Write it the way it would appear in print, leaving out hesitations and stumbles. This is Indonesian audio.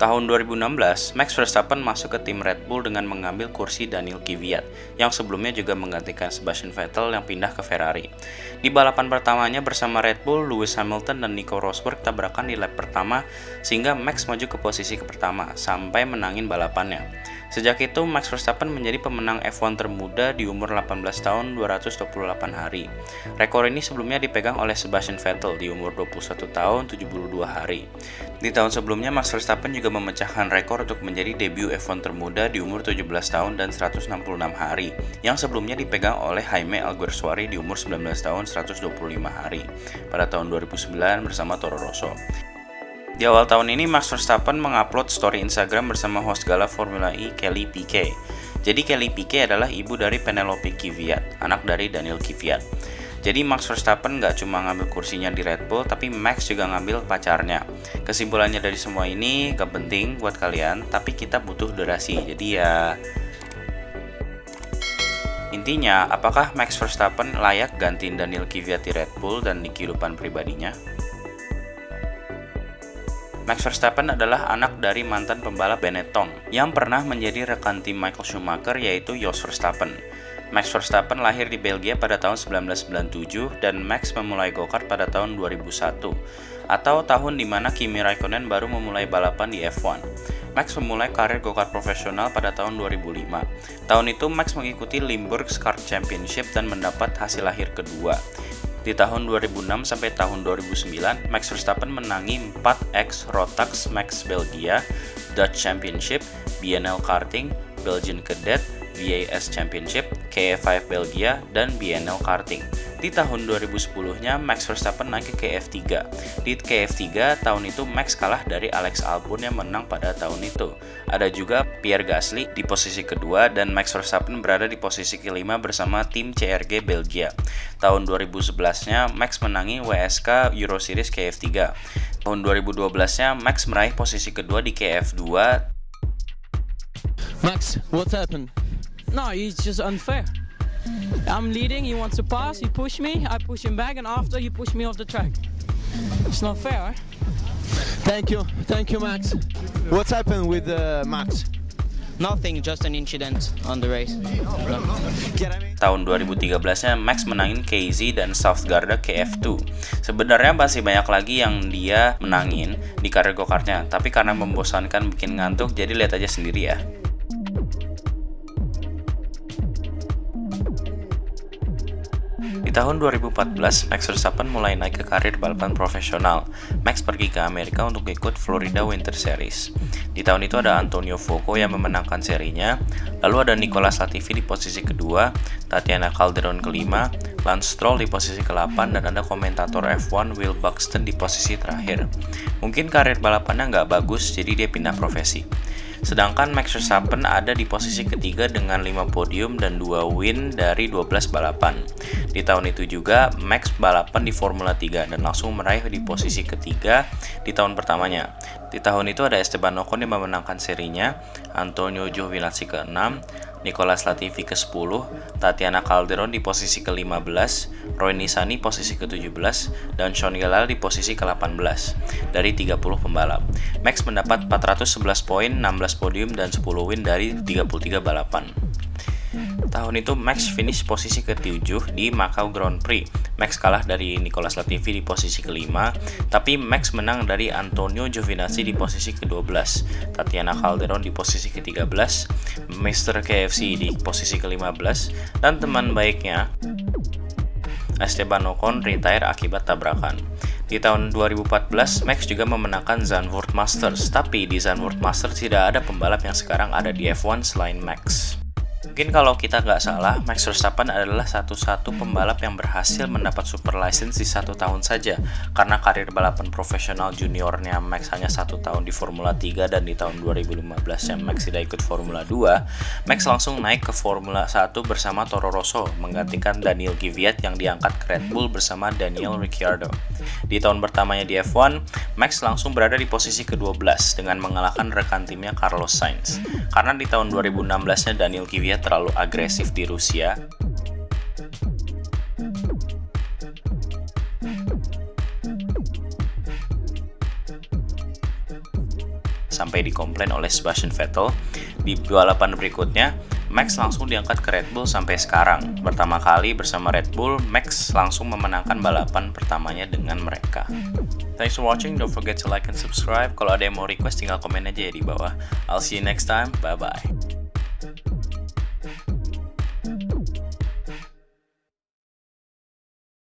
Tahun 2016, Max Verstappen masuk ke tim Red Bull dengan mengambil kursi Daniil Kvyat, yang sebelumnya juga menggantikan Sebastian Vettel yang pindah ke Ferrari. Di balapan pertamanya bersama Red Bull, Lewis Hamilton dan Nico Rosberg tabrakan di lap pertama, sehingga Max maju ke posisi pertama sampai menangin balapannya. Sejak itu, Max Verstappen menjadi pemenang F1 termuda di umur 18 tahun 228 hari. Rekor ini sebelumnya dipegang oleh Sebastian Vettel di umur 21 tahun 72 hari. Di tahun sebelumnya, Max Verstappen juga memecahkan rekor untuk menjadi debut F1 termuda di umur 17 tahun dan 166 hari, yang sebelumnya dipegang oleh Jaime Alguersuari di umur 19 tahun 125 hari pada tahun 2009 bersama Toro Rosso. Di awal tahun ini, Max Verstappen mengupload story Instagram bersama host gala Formula E Kelly Piquet. Jadi Kelly Piquet adalah ibu dari Penelope Kvyat, anak dari Daniil Kvyat. Jadi Max Verstappen nggak cuma ngambil kursinya di Red Bull, tapi Max juga ngambil pacarnya. Kesimpulannya dari semua ini gak penting buat kalian, tapi kita butuh durasi. Jadi ya, intinya, apakah Max Verstappen layak gantiin Daniil Kvyat di Red Bull dan di kehidupan pribadinya? Max Verstappen adalah anak dari mantan pembalap Benetton yang pernah menjadi rekan tim Michael Schumacher, yaitu Jos Verstappen. Max Verstappen lahir di Belgia pada tahun 1997 dan Max memulai go-kart pada tahun 2001, atau tahun di mana Kimi Raikkonen baru memulai balapan di F1. Max memulai karir go-kart profesional pada tahun 2005. Tahun itu Max mengikuti Limburg Kart Championship dan mendapat hasil akhir kedua. Di tahun 2006 sampai tahun 2009, Max Verstappen menangi 4X Rotax Max Belgia, Dutch Championship, BNL Karting, Belgian Cadet, VAS Championship, KF5 Belgia, dan BNL Karting. Di tahun 2010-nya, Max Verstappen naik ke KF3. Di KF3 tahun itu Max kalah dari Alex Albon yang menang pada tahun itu. Ada juga Pierre Gasly di posisi kedua dan Max Verstappen berada di posisi kelima bersama tim CRG Belgia. Tahun 2011-nya Max menangi WSK Euro Series KF3. Tahun 2012-nya Max meraih posisi kedua di KF2. Max, what's happened? No, it's just unfair. I'm leading, he wants to pass, he pushed me, I push him back, and after he pushed me off the track. It's not fair, eh? Thank you, Max. What's happened with Max? Nothing, just an incident on the race. Tahun 2013-nya Max menangin KZ dan Southgarda KF2. Sebenarnya masih banyak lagi yang dia menangin di karir go-kartnya, tapi karena membosankan bikin ngantuk, jadi lihat aja sendiri ya. Di tahun 2014, Max Verstappen mulai naik ke karir balapan profesional. Max pergi ke Amerika untuk ikut Florida Winter Series. Di tahun itu ada Antonio Fuoco yang memenangkan serinya, lalu ada Nicolas Latifi di posisi kedua, Tatiana Calderon kelima, Lance Stroll di posisi ke-8, dan ada komentator F1 Will Buxton di posisi terakhir. Mungkin karir balapannya nggak bagus, jadi dia pindah profesi. Sedangkan Max Verstappen ada di posisi ketiga dengan 5 podium dan 2 win dari 12 balapan. Di tahun itu juga Max balapan di Formula 3 dan langsung meraih di posisi ketiga di tahun pertamanya. Di tahun itu ada Esteban Ocon yang memenangkan serinya, Antonio Giovinazzi ke-6, Nicolas Latifi ke-10, Tatiana Calderon di posisi ke-15, Roy Nissany posisi ke-17, dan Sean Gelael di posisi ke-18 dari 30 pembalap. Max mendapat 411 poin, 16 podium, dan 10 win dari 33 balapan. Tahun itu Max finish posisi ke-7 di Macau Grand Prix. Max kalah dari Nicolas Latifi di posisi ke-5, tapi Max menang dari Antonio Giovinazzi di posisi ke-12, Tatiana Calderon di posisi ke-13, Mr. KFC di posisi ke-15, dan teman baiknya Esteban Ocon retire akibat tabrakan. Di tahun 2014, Max juga memenangkan Zandvoort Masters, tapi di Zandvoort Masters tidak ada pembalap yang sekarang ada di F1 selain Max. Mungkin kalau kita nggak salah, Max Verstappen adalah satu-satu pembalap yang berhasil mendapat super license di 1 tahun saja, karena karir balapan profesional juniornya Max hanya 1 tahun di Formula 3 dan di tahun 2015-nya Max tidak ikut Formula 2, Max langsung naik ke Formula 1 bersama Toro Rosso, menggantikan Daniil Kvyat yang diangkat ke Red Bull bersama Daniel Ricciardo. Di tahun pertamanya di F1, Max langsung berada di posisi ke-12 dengan mengalahkan rekan timnya Carlos Sainz, karena di tahun 2016-nya Daniil Kvyat terlalu agresif di Rusia. sampai dikomplain oleh Sebastian Vettel. Di balapan berikutnya, Max langsung diangkat ke Red Bull sampai sekarang. Pertama kali bersama Red Bull, Max langsung memenangkan balapan pertamanya dengan mereka. Thanks for watching, don't forget to like and subscribe. Kalau ada yang mau request tinggal komen aja ya di bawah. I'll see you next time, bye bye.